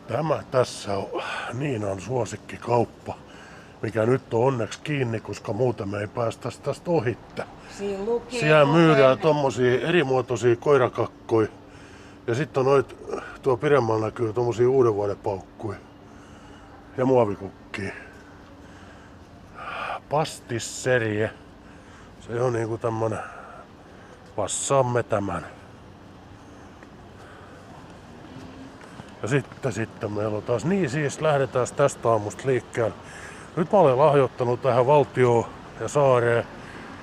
Tämä tässä on Niinan suosikkikauppa, mikä nyt on onneksi kiinni, koska muuten me ei päästä tästä ohitte. Siellä myydään tommosia erimuotoisia koirakakkoja. Ja sitten on noit, tuo pidemmällä näkyy tommosia uuden vuoden paukkuja. Ja muovikukkia. Pastisserie. Se on niinku tämmönen, passaamme tämän. Ja sitten meillä on taas, niin siis lähdetään tästä aamusta liikkeelle. Nyt mä olen lahjoittanut tähän valtioon ja saareen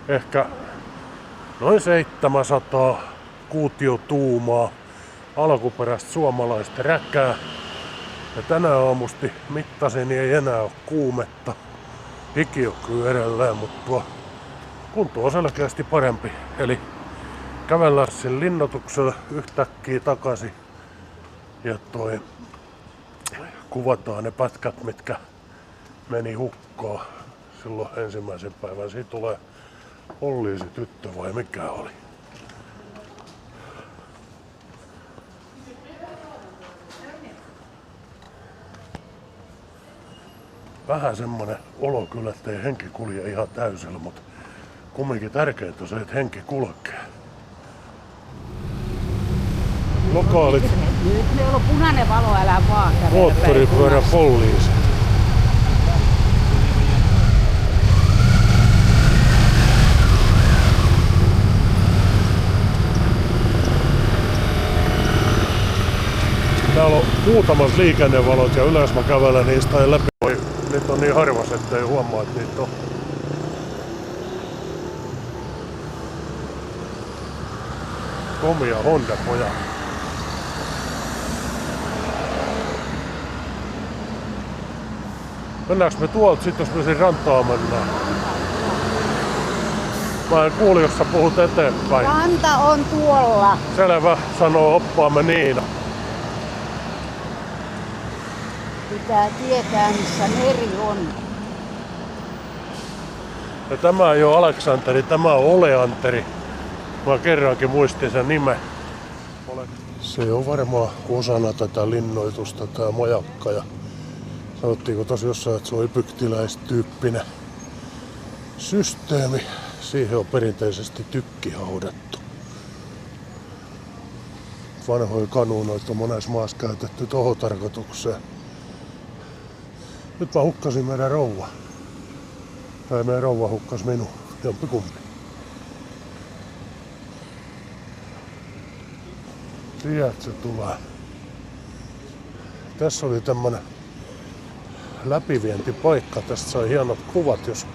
ehkä noin 700 kuutiotuumaa alkuperäistä suomalaista räkää. Ja tänä aamusti mittasin, niin ei enää ole kuumetta. Hiki on kyllä edelleen, mutta tuo kunto on selkeästi parempi. Eli kävellään sen linnoituksella yhtäkkiä takaisin. Ja kuvataan ne pätkät, mitkä meni hukkaan silloin ensimmäisen päivän. Siitä tulee Olliisi tyttö vai mikä oli. Vähän semmonen olo kyllä, ettei henki kulje ihan täysillä, mutta kumminkin tärkeintä on se, että henki kulkee. Lokaalit. Nyt meillä on punainen valo, älä vaan kävele. Moottoripyörä poliisi. Täällä on muutamat liikennevalot ja yleensä mä kävelen niistä ei läpi. Nyt on niin harvas, ettei huomaa, että niitä on. Komia Honda-pojat. Mennäänkö me tuolta sit, jos me sinne rantaan mennään? Mä en kuuli, jos sä puhut eteenpäin. Ranta on tuolla. Selvä, sanoo oppaamme Niina. Pitää tietää, missä meri on. Ja tämä ei ole Aleksanteri, tämä on Oleanteri. Mä kerrankin muistin sen nimen. Se on varmaan osana tätä linnoitusta, tää majakka. Ja sanottiinko tossa jossain, että se on epyktiläistyyppinen systeemi. Siihen on perinteisesti tykki haudattu. Vanhoja kanuunoita on monessa maassa käytetty tohon tarkoitukseen. Nyt mä hukkasin meidän rouva. Tai meidän rouva hukkas minun. Jompikumpi. Tiedät, se tulee. Tässä oli tämmönen läpivientipaikka. Tästä sai hienot kuvat, jos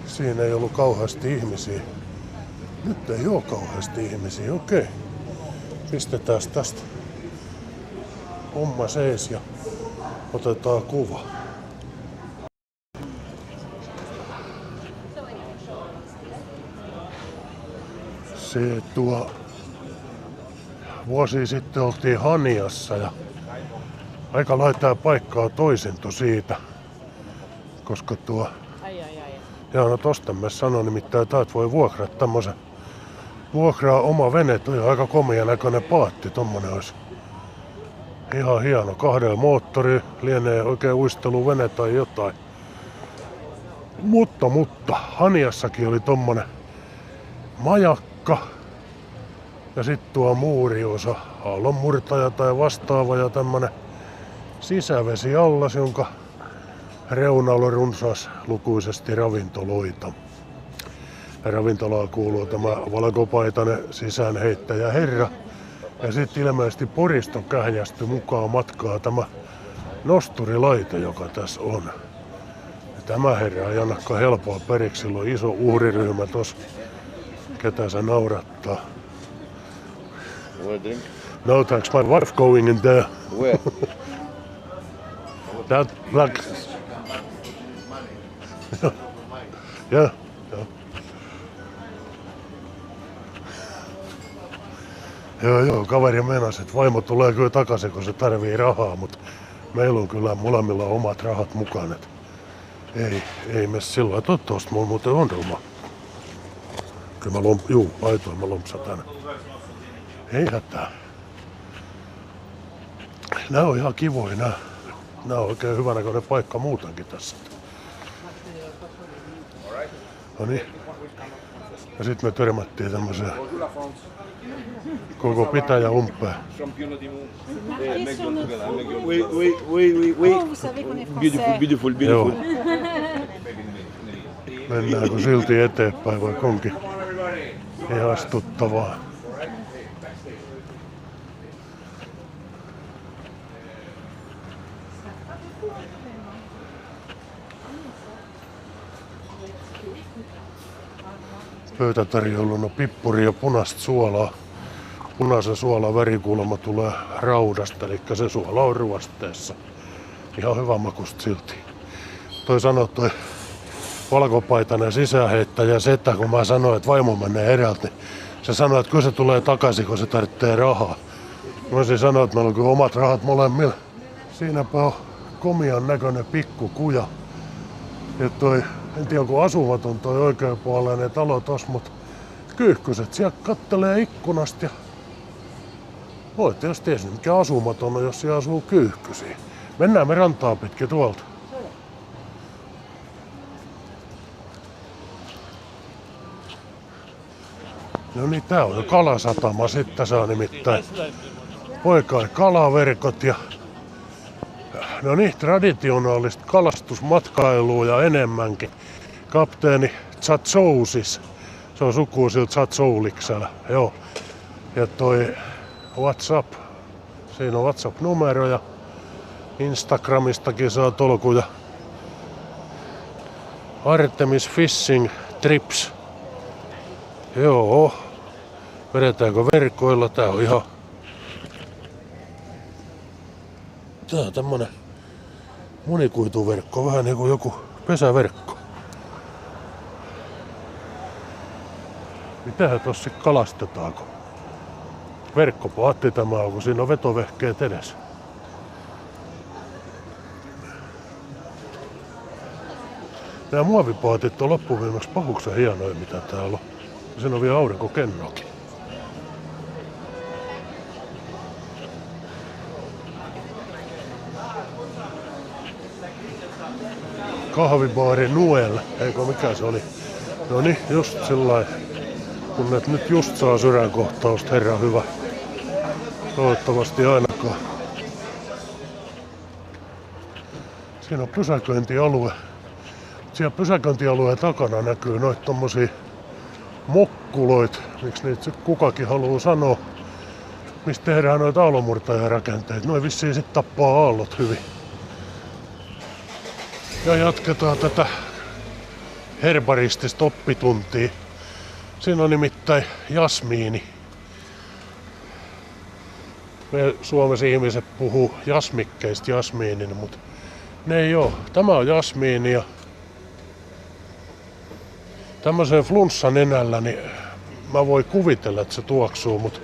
siinä ei ollut kauheasti ihmisiä. Nyt ei oo kauheasti ihmisiä, okei. Pistetään tästä homma seis ja otetaan kuva. Se vuosi sitten oltiin Haniassa ja aika laitaa paikkaa toisinto siitä, koska Jaana Tostenmäes sanoi nimittäin, että voi vuokrata tämmösen. Vuokraa oma vene, toi aika komea näköinen paatti, tommonen olisi ihan hieno. 2 moottori, lienee oikein uisteluvene tai jotain. Mutta, Haniassakin oli tommonen majakka ja sitten tuo muuriosa, aallonmurtaja tai vastaava ja tämmönen sisävesiallas, jonka reunalla on runsaas lukuisesti ravintoloita. Ja ravintolaan kuuluu tämä valkopaitainen sisäänheittäjä herra. Ja sitten ilmeisesti Porista kähjästy mukaan matkaa tämä nosturilaite, joka tässä on. Ja tämä herra ei annakaan helpoa periksi, sillä on iso uhriryhmä tossa. Ketä se naurattaa? No thanks, my wife going in there. Where? That black. Yeah. Joo, kaveri meinasi, että vaimo tulee kyllä takaisin, kun se tarvii rahaa, mutta meillä on kyllä molemmilla omat rahat mukaan. Ei me sillä lailla. Toivottavasti mulla muuten on ruma. Kyllä mä aitoin mä lompsatan. Ei hätää. Nää on ihan kivoja. Nää on oikein hyvänäköinen paikka muutenkin tässä. No niin. Ja sit me törmättiin tämmöiseen koko pitäjä umpeen. Beautiful. Joo. Mennäänkö silti eteenpäin vai onkin ihastuttavaa? Pöytätarjoiluna pippuri ja punaista suolaa. Punaisen suolan värikulma tulee raudasta, eli se suola on ruosteessa. Ihan hyvä makusta silti. Toi valkopaitainen sisäänheittäjä setä, kun mä sanoin, että vaimo menee edeltä, niin se sanoi, että kyllä se tulee takaisin, kun se tarvitsee rahaa. Mä olisin sanoa, että meillä on kyllä omat rahat molemmilla. Siinäpä on komian näköinen pikkukuja. Ja toi, en tiedä onko asumaton toi oikeanpuoleinen talo tossa, mutta kyyhkyset siellä kattelee ikkunasta ja voitte jos tiesi, mikä asumaton on, jos siellä asuu kyyhkysiä. Mennään me rantaa pitkin tuolta. No niin, tää on jo kalasatama. Sitten saa nimittäin poikain kalaverkot ja no niin, traditionaalista kalastusmatkailua ja enemmänkin. Kapteeni Tsatsousis. Se on sukuisilta Tsatsouliksella. Joo. Ja toi WhatsApp. Siinä on WhatsApp-numero ja Instagramistakin saa tolkuja. Artemis Fishing Trips. Joo. Vedetäänkö verkoilla? Tää on ihan... Tää on tämmönen monikuituverkko, vähän niinku joku pesäverkko. Mitähän tossa kalastetaanko? Verkkopaatti tämä on, kun siinä on vetovehkeet edessä. Nämä muovipaatit on loppuviimeksi pahuksen hienoja, mitä täällä on. Ja siinä on vielä aurinkokennokin. Kahvibaari Nuel, eikö mikä se oli? No niin, just sellainen. Kun et nyt just saa sydänkohtausta, herra hyvä. Toivottavasti ainakaan. Siinä on pysäköintialue. Siellä pysäköintialueen takana näkyy noita tommosia mokkuloit, miksi niitä kukakin haluaa sanoa, mistä tehdään noita aallonmurtajarakenteita. Noin vissiin sit tappaa aallot hyvin. Ja jatketaan tätä herbaristista oppituntia. Siinä on nimittäin jasmiini. Me Suomessa ihmiset puhuu jasmikkeista jasmiinin, mutta ne ei oo. Tämä on jasmiini ja tämmöisen flunssan nenällä niin mä voin kuvitella, että se tuoksuu, mutta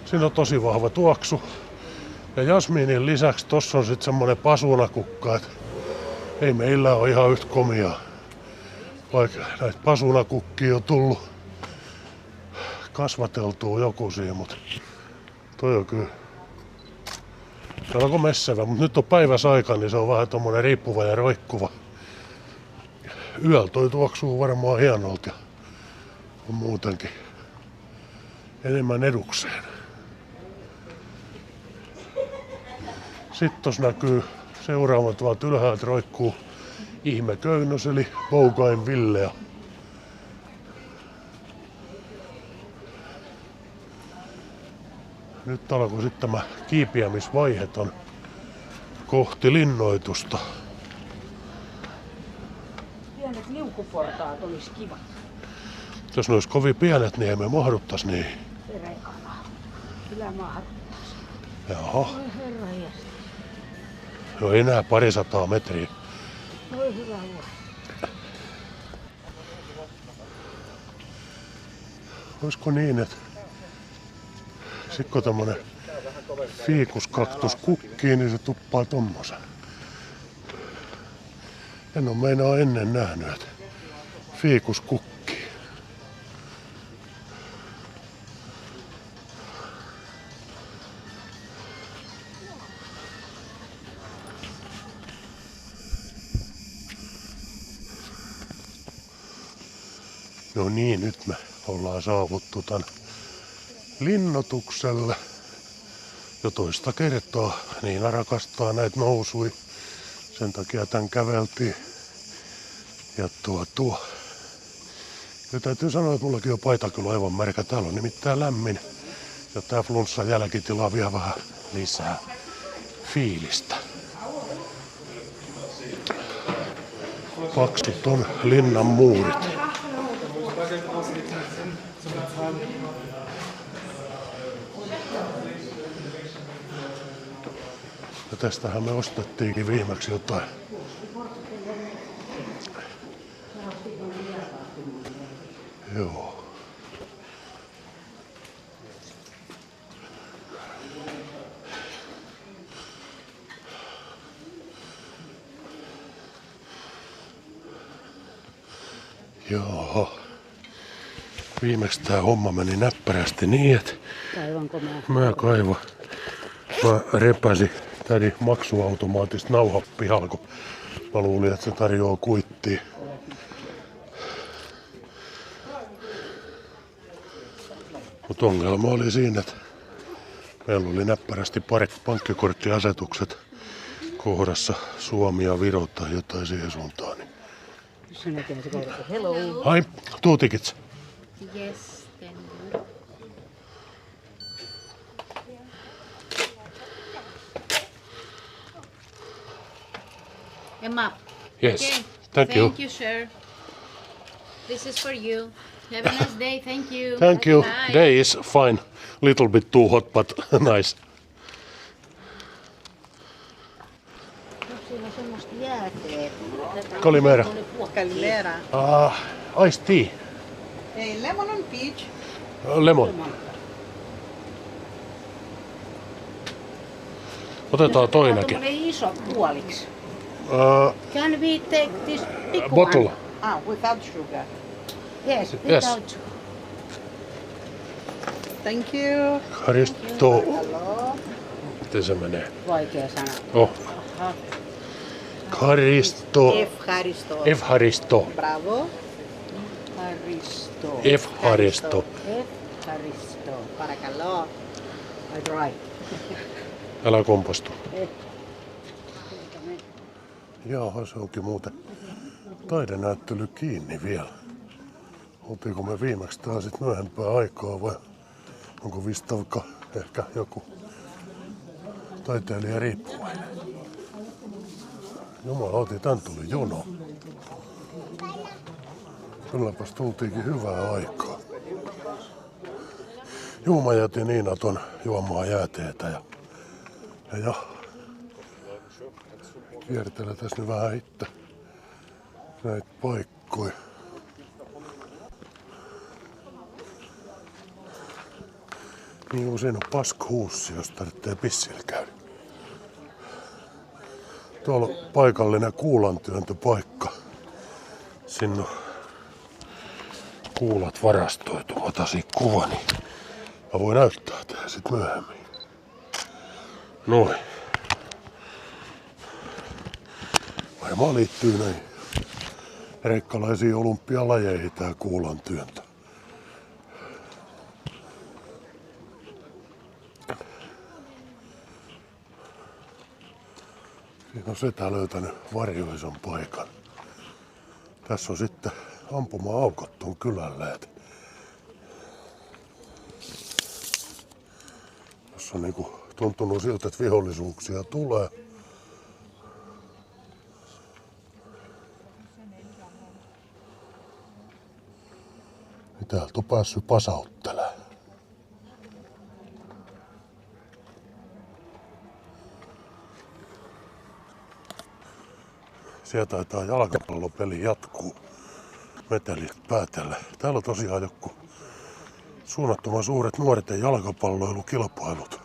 siinä on tosi vahva tuoksu. Ja jasmiinin lisäksi tossa on sitten semmonen pasunakukka, että ei meillä ole ihan yhtä komiaa. Vaikka näitä pasunakukkia on tullut kasvateltua jokusia, mutta toi on kyllä. Se on messevä, mutta nyt on päiväsaika, niin se on vähän tommonen riippuva ja roikkuva. Yöllä toi tuoksuu varmaan hienolta ja on muutenkin enemmän edukseen. Sitten tossa näkyy seuraavat tuolta ylhäältä roikkuu ihmeköynnös eli Poukain Villea. Nyt alkoi sitten tämä kiipiämisvaihe on kohti linnoitusta. Pienet liukuportaat olisi kiva. Jos ne olisi kovin pienet, niin emme mahduttais niihin. Peräkana. Kyllä mahduttaisi. Jaha. Oi herra jästä. Jo enää 200 metriä. Oi hyvä vuosi. Olisiko niin, että sit kun tämmönen fiikuskaktus kukkii, niin se tuppaa tommosen. En oo meinaa ennen nähnyt, että fiikus kukkii. No niin, nyt me ollaan saavuttu tän linnoitukselle. Jo toista kertaa. Niina rakastaa näitä nousui. Sen takia tän käveltiin. Ja ja täytyy sanoa, että mullakin on paita kyllä aivan märkä. Täällä on nimittäin lämmin. Ja tää flunssan jälkitila vie vähän lisää fiilistä. Paksut on linnan muurit. Ja tästähän me ostettiinkin viimeksi jotain. Joo. Joo. Viimeksi tää homma meni näppärästi niin, että mä kaivan. Mä repäsin tädi maksuautomaatista nauhat pihalla, kun mä luulin, että se tarjoaa kuittia. Mut ongelma oli siinä, että meillä oli näppärästi pankkikorttiasetukset kohdassa Suomi ja Viro tai jotain siihen suuntaan. Niin. Hello. Hi, 2 tickets. Yes, then good. Emma. Yes, Okay. thank you. Thank you, sir. This is for you. Have a nice day. Thank you. Thank you. Bye. Day is fine. Little bit too hot, but nice. Siinä on semmoista jääteet. Kalimera. Calimera. Iced tea. Lemon on peach. Lemon. Otetaan toinenkin. Tuommoinen iso puoliksi. Can we take this big Bottle. one? Without sugar. Yes, Yes. without. Thank you. Haristo. Hello. Miten se menee? Vaikea sana. Oh. Haristo. Evharisto. Evharisto. Bravo. Haristo. Evharisto. Haristo. Παρακαλώ. I try. Älä kompastu. Jaaha, se onkin muuten taidenäyttely kiinni vielä. Oltiinko me viimeksi tää sit myöhempää aikaa vai onko Vistavka ehkä joku taiteilija riippuvainen? Jumalauti, tän tuli jono. Kylläpäs tultiinkin hyvää aikaa. Juu, mä jätin Niina ton juomaan jääteetä ja kiertelen tässä nyt vähän itse näitä paikkoja. Niin usein on paskhuussi, jos tarvitsee pissillä käydä. Tuolla on paikallinen kuulantyöntöpaikka. Sinne on kuulat varastoitu. Mä otan kuvani. Mä voin näyttää tää sit myöhemmin. Noin. Varmaan liittyy näihin kreikkalaisiin olympialajeihin tää kuulantyöntö. Siinä on setä löytänyt varjoisen paikan. Tässä on sitten ampuma-aukot tuon kylälle. Tässä on niinku tuntunut siltä, että vihollisuuksia tulee. Niin täältä on päässyt pasauttelemaan. Siellä taitaa jalkapallopeli jatkuu. Metelit päätellä. Täällä on tosiaan joku suunnattoman suuret nuorten jalkapalloilukilpailut.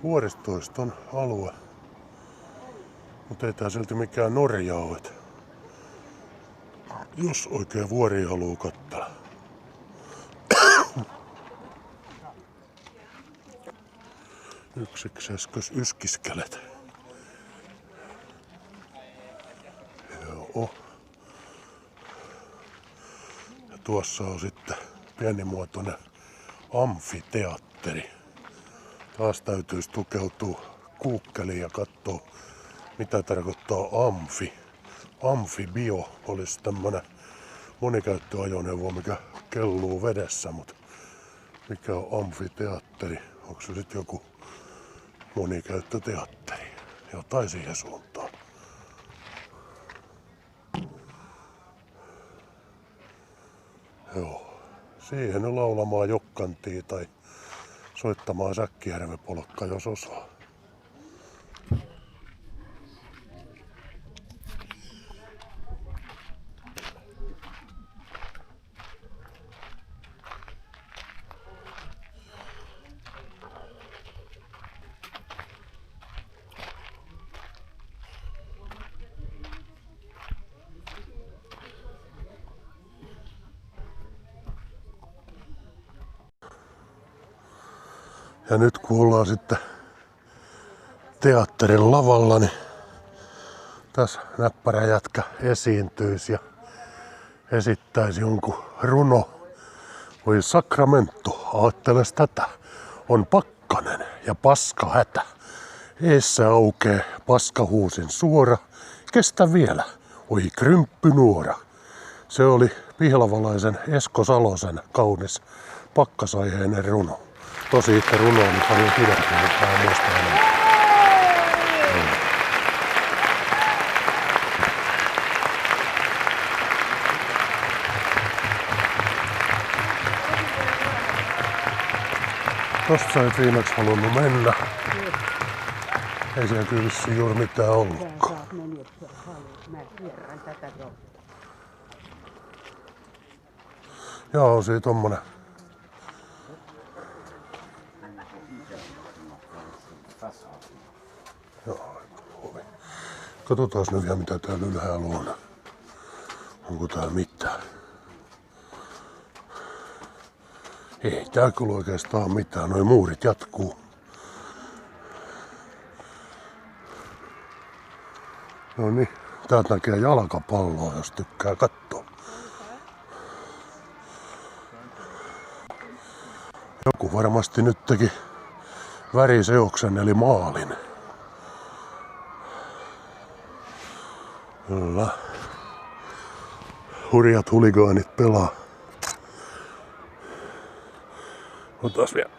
Vuoristoiston alue. Mutta ei tää silti mikään Norja ole. Jos oikein vuoria haluu katsella. Yksikseskös yskiskelet. Joo. Ja tuossa on sitten pienimuotoinen amfiteatteri. Taas täytyisi tukeutua Googleen ja katsoa, mitä tarkoittaa amfi. Amfibio olisi tämmönen monikäyttöajoneuvo, mikä kelluu vedessä, mutta mikä on amfiteatteri? Onko se sitten joku monikäyttöteatteri? Jotain siihen suuntaan. Joo. Siihen on laulamaan jokkantia tai soittamaan Säkkijärven-polkka, jos osaa. Ja nyt kun ollaan sitten teatterin lavalla, niin tässä näppärä jätkä esiintyisi ja esittäisi jonkun runo. Voi Sacramento, aatteles tätä, on pakkanen ja paska hätä. Eessä aukee paskahuusin suora, kestä vielä, oi krymppynuora. Se oli pihlavalaisen Esko Salosen kaunis pakkasaiheinen runo. Tosi itse runo oli paljon pidempi, mutta en muista enää. Tosta sä et viimeksi halunnut mennä. Ei siellä kyllä vissiin juuri mitään ollutkaan. Joo, on siinä tommonen. Joo, ovi. Katsotaan nyt vielä mitä täällä ylhäällä on. Onko täällä mitään? Ei tää kyllä oikeastaan mitään. Noi muurit jatkuu. No niin, täältä näkee jalkapalloa, jos tykkää katsoa. Joku varmasti nyt teki väriseoksen eli maalin. Kyllä. Hurjat huligaanit pelaa. Otas vielä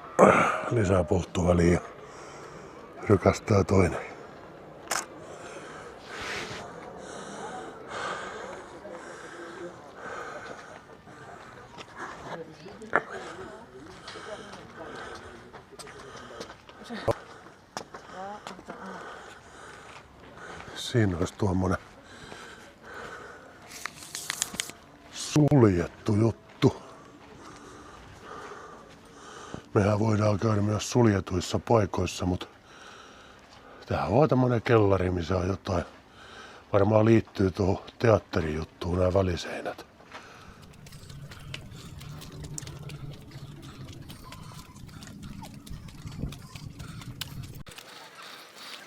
lisää polttoväliä ja rykästää toinen. Siinä olisi tuommoinen suljettu juttu. Mehän voidaan käydä myös suljetuissa paikoissa, mutta tämähän on tämmönen kellari, missä on jotain. Varmaan liittyy tuohon teatterijuttuun nämä väliseinät.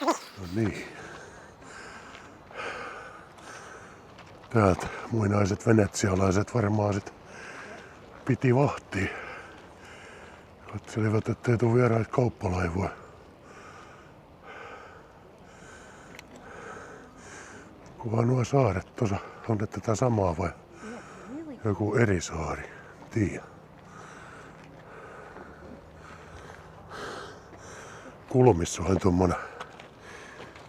No niin. Täältä muinaiset venetsialaiset varmaan sit piti vahtia. Katselivät, ettei tule vieraita kauppalaivoja. Kuvaa nuo saaret tuossa. On ne tätä samaa vai joku eri saari? Tiedä. Kulmissa on tuommoinen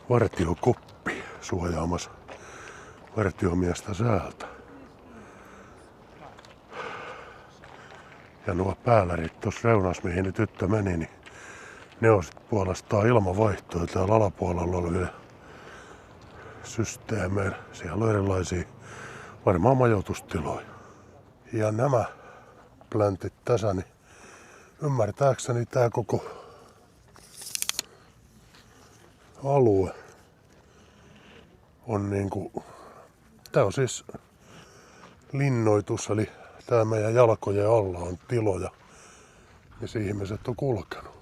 vartiokoppi suojaamassa vartiomiestä säältä. Ja nuo päällärit tuossa reunassa, mihin ne tyttö meni, niin ne on sit puolestaan ilmavaihtoja. Täällä alapuolella olevia systeemeillä. Siellä on erilaisia varmaan majoitustiloja. Ja nämä pläntit tässä, niin ymmärtääkseni tää koko alue on niinku, tää on siis linnoitus, eli tää meidän jalkojen alla on tiloja, missä ihmiset on kulkenut.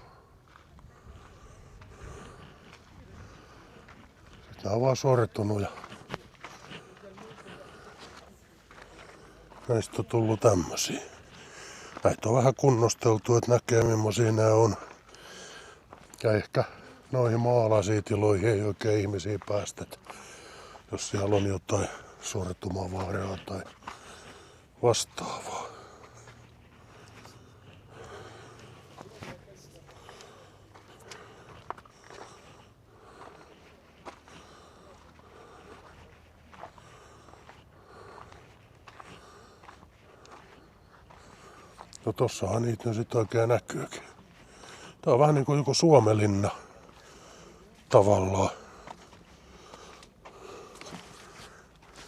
Nyt nää on vaan sortunut ja näistä on tullut tämmösiä. Näitä on vähän kunnosteltu, että näkee millaisia nää on. Ja ehkä noihin maalaisiin tiloihin ei oikein ihmisiä päästetä, jos siellä on jotain sortumavaaraa tai vastaavaa. No tossahan niitä nyt sit oikein näkyykin. Tää on vähän niinku joku Suomenlinna tavallaan.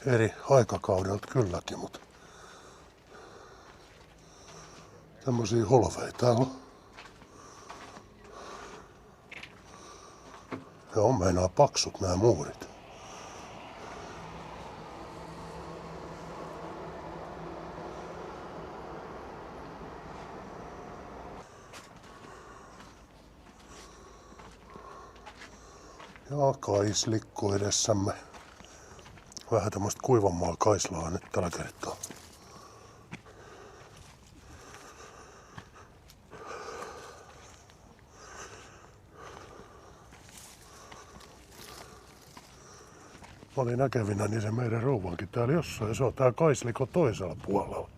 Eri aikakaudelta kylläkin, mutta tämmösiä holveja täällä on. Ja on meinaa paksut nämä muurit. Ja kaislikko edessämme. Vähän tämmöstä kuivanmaa kaislaa nyt tällä kertaa. Mä olin näkevinä niin se meidän rouvankin täällä jossain ja se on tää kaislikko toisella puolella.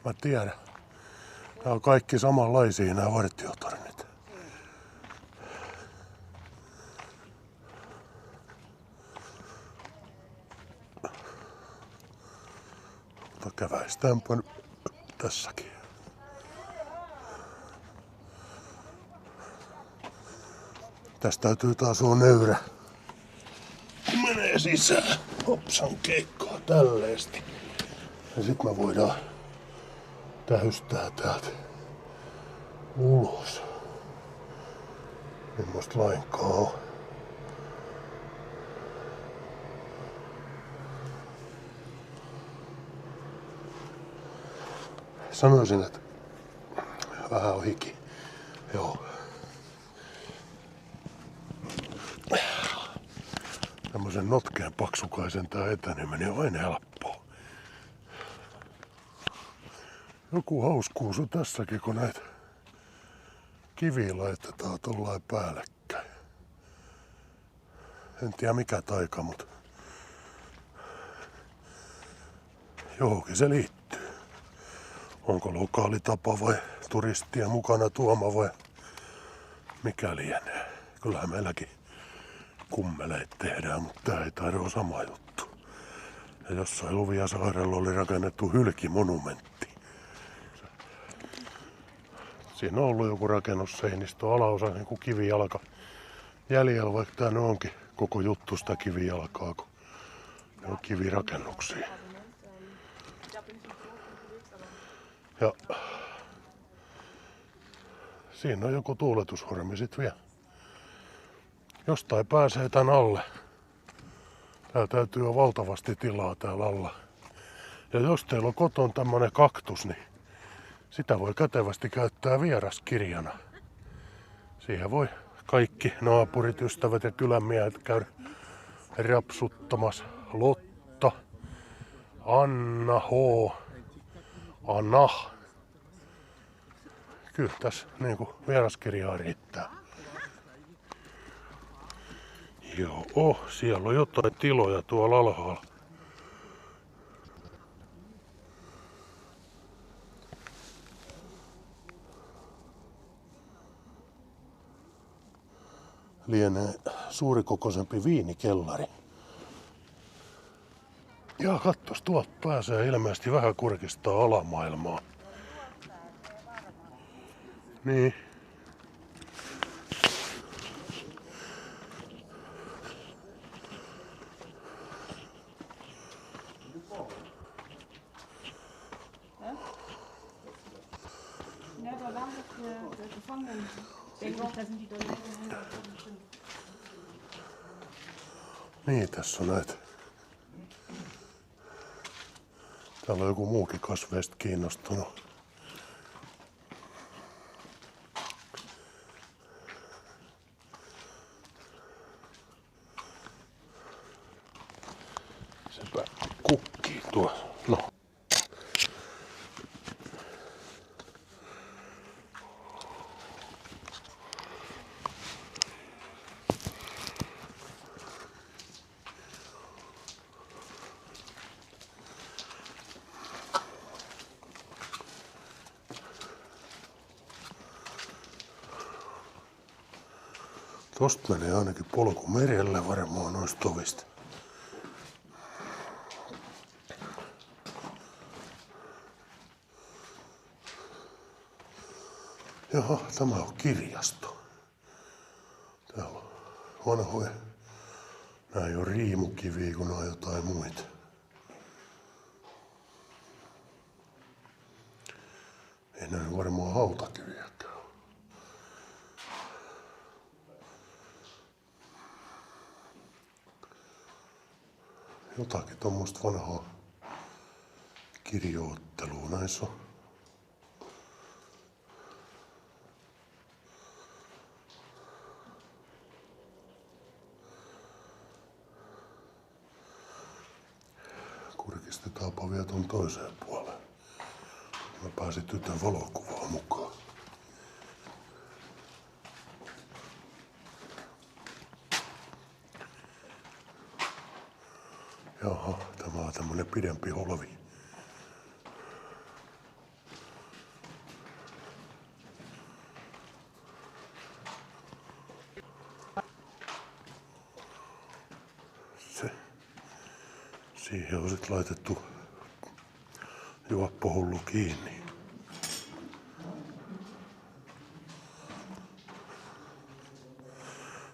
Mä tiedän. Nää on kaikki samanlaisia nää vartiotornit. Mutta käväistäänpä tässäkin. Tästä täytyy taas olla nöyrä. Menee sisään. Hopsan keikkoa tälleesti. Ja sit me voidaan tähystää täältä ulos. Semmoista lainkaan on. Sanoisin, että vähän on hiki. Joo. Tämmösen notkeen paksukaisen tää eteneminen on aina helppoa. Joku hauskuus on tässäkin, kun näitä kiviä laitetaan tollain päällekkäin. En tiedä mikä taika, mutta johonkin se liittyy. Onko lokaalitapa vai turistia mukana tuoma vai mikä lienee. Kyllähän meilläkin kummeleet tehdään, mutta tää ei taida ole sama juttu. Ja jossain Luviasaarella oli rakennettu hylkimonumentti. Siinä on ollut joku rakennusseinistö, alaosa niin kuin kivijalka jäljellä, vaikka tää onkin koko juttu sitä kivijalkaa, kun ne on kivirakennuksia. Ja siinä on joku tuuletushormi sit vielä. Jostain pääsee tän alle. Täällä täytyy olla valtavasti tilaa täällä alla. Ja jos teillä on koton tämmönen kaktus, niin sitä voi kätevästi käyttää vieraskirjana. Siihen voi kaikki naapurit, ystävät ja kylänmiehet käydä rapsuttamassa. Lotta, Anna, H, Anna. Kyllä tässä niinku vieraskirjaa riittää. Joo, siellä on jotain tiloja tuolla alhaalla. Lienee suurikokoisempi viinikellari. Ja kattos, tuolta pääsee ilmeisesti vähän kurkistaa alamaailmaa. Niin. Niin, tässä on näitä. Täällä on joku muukin kasveista kiinnostunut. Tosta menee ainakin polku merelle varmaan noista ovista. Jaha, tämä on kirjasto. Täällä on vanhoja. Nää ei oo riimukiviä, kun on jotain muita. Ei nää varmaan hautakiviäkään. Jotakin tommoista vanhaa kirjoittelua näissä on. Kurkistetaanpa vielä ton toiseen puoleen. Mä pääsin tytön valokuvaan mukaan. Jaha, tämä on tämmönen pidempi holvi. Siihen on sit laitettu juoppohullu kiinni.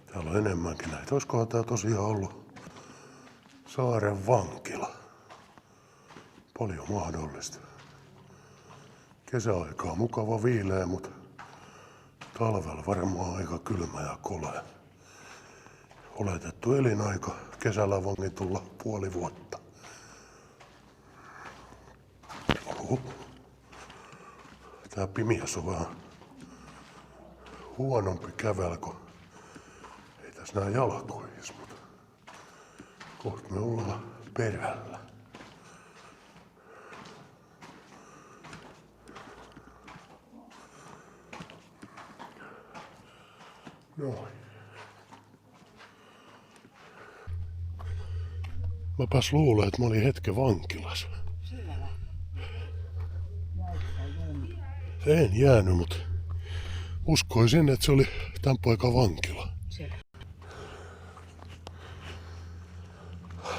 Täällä on enemmänkin näitä. Olisikohan tää tosiaan ollut saaren vankila? Paljon mahdollista. Kesäaikaa mukava viileä, mutta talvella varmaan aika kylmä ja kolea. Oletettu elinaika kesällä vangitulla puoli vuotta. Tää pimiäs on vähän huonompi kävellä, kun ei tässä nää jalkoihis, mutta kohta me ollaan perällä. Noin. Mäpäs luulen, että mä olin hetken vankilassa. En jäänyt, mutta uskoisin, että se oli tämän poikan vankila.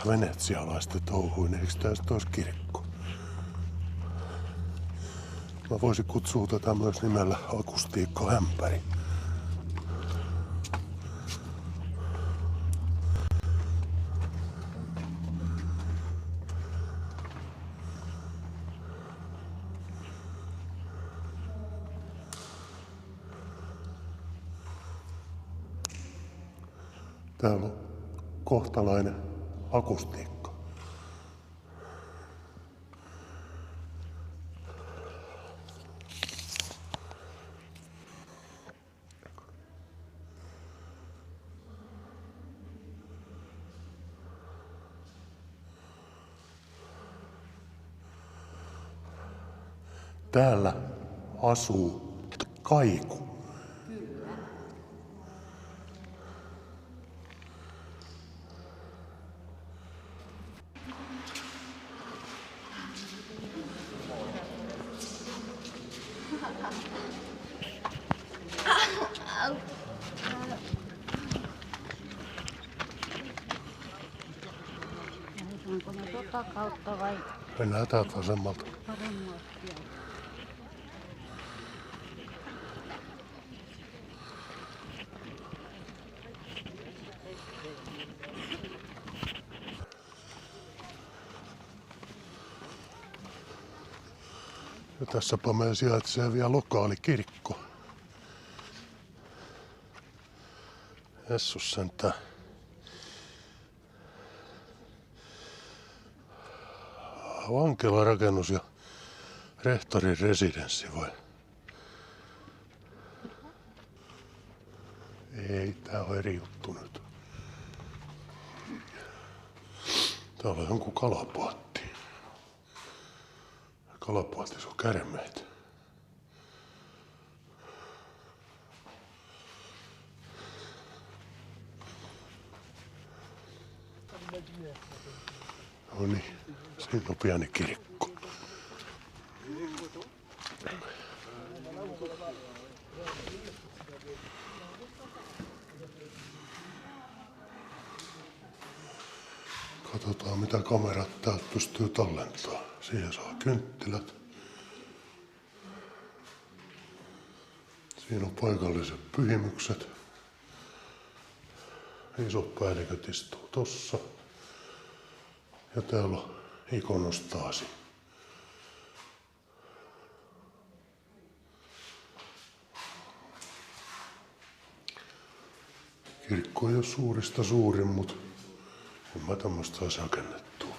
Venetsialaisten touhuin, eikö tästä olisi kirkko? Mä voisin kutsua tätä myös nimellä akustiikkaämpäri. Täällä on kohtalainen akustiikka. Täällä asuu kaiku. Onko ne tota kautta vai Mennään täältä vasemmalta. paremmalta? Ja tässäpä meillä sijaitsee vielä lokaali kirkko. Jessus sentään. Vankilarakennus ja rehtorin residenssi vai? Ei, tää on eri juttu nyt. Täällä on jonkun kalapaatti. Kalapaatissa on käärmeitä. No niin, siinä on pieni kirkko. Katsotaan mitä kamerat täältä pystyy tallentamaan. Siihen saa kynttilät. Siinä on paikalliset pyhimykset. Isot päälliköt istuu tossa. Ja täällä on ikonostaasi. Kirkko ei ole suurista suurin, mutta en mä tämmöstä saisi rakennettua.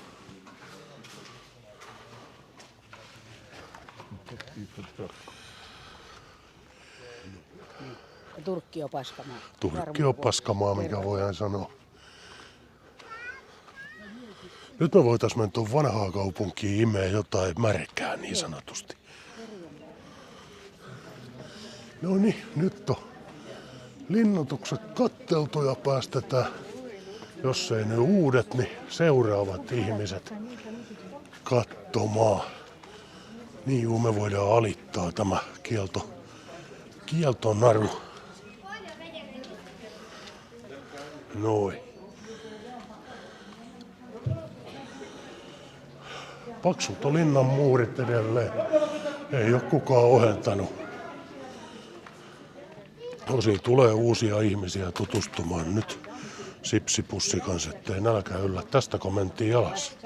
Turkki on paskamaa. Turkki on paskamaa, mikä voidaan sanoa. Nyt me voitais mennä tuon vanhaa kaupunkiin imee jotain märkää niin sanotusti. No niin, nyt on linnoitukset katteltu ja päästetään, jos ei ne uudet, niin seuraavat ihmiset katsomaan. Niin juu, me voidaan alittaa tämä kieltonaru. Noin. Paksut on linnan muurit edelleen. Ei ole kukaan ohentanut. Osin tulee uusia ihmisiä tutustumaan nyt sipsipussi kanssa, ettei nälkä yllä. Tästä kun mentiin jalas.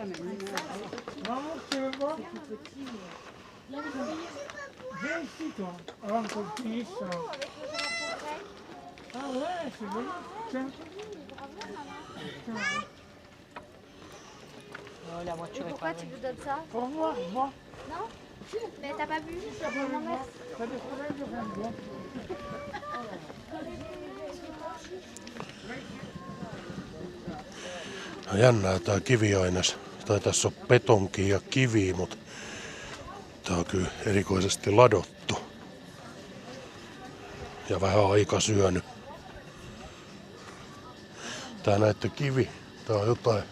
Et pourquoi tu lui donnes ça? Pour moi. Non? Mais t'as pas bu? Non, merci. No jännää tää kiviaines. Tai tässä on betonkia ja kiviä, mutta tää on kyllä erikoisesti ladottu. Ja vähän aika syönyt. Tää näette kivi. Tää on jotain,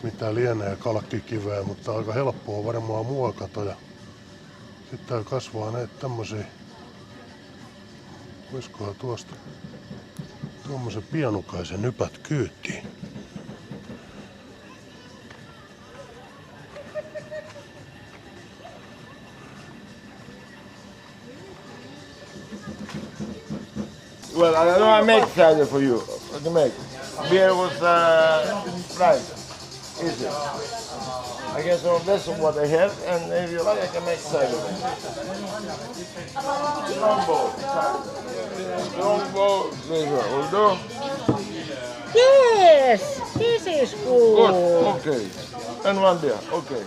mitä lienee kalkkikiveä, mutta aika helppoa varmaan muokata. Ja sitten tää kasvaa näitä tämmösiä. Voisikohan tuosta tuommoisen pienukaisen nypät kyytiin. Well, I don't know, I make cider for you. What to make? Beer with Sprite. Easy. I guess that's what I have, and if you like, I can make cider. Longbow, this one will do. Yes, this is good. Good, okay. And one beer, okay.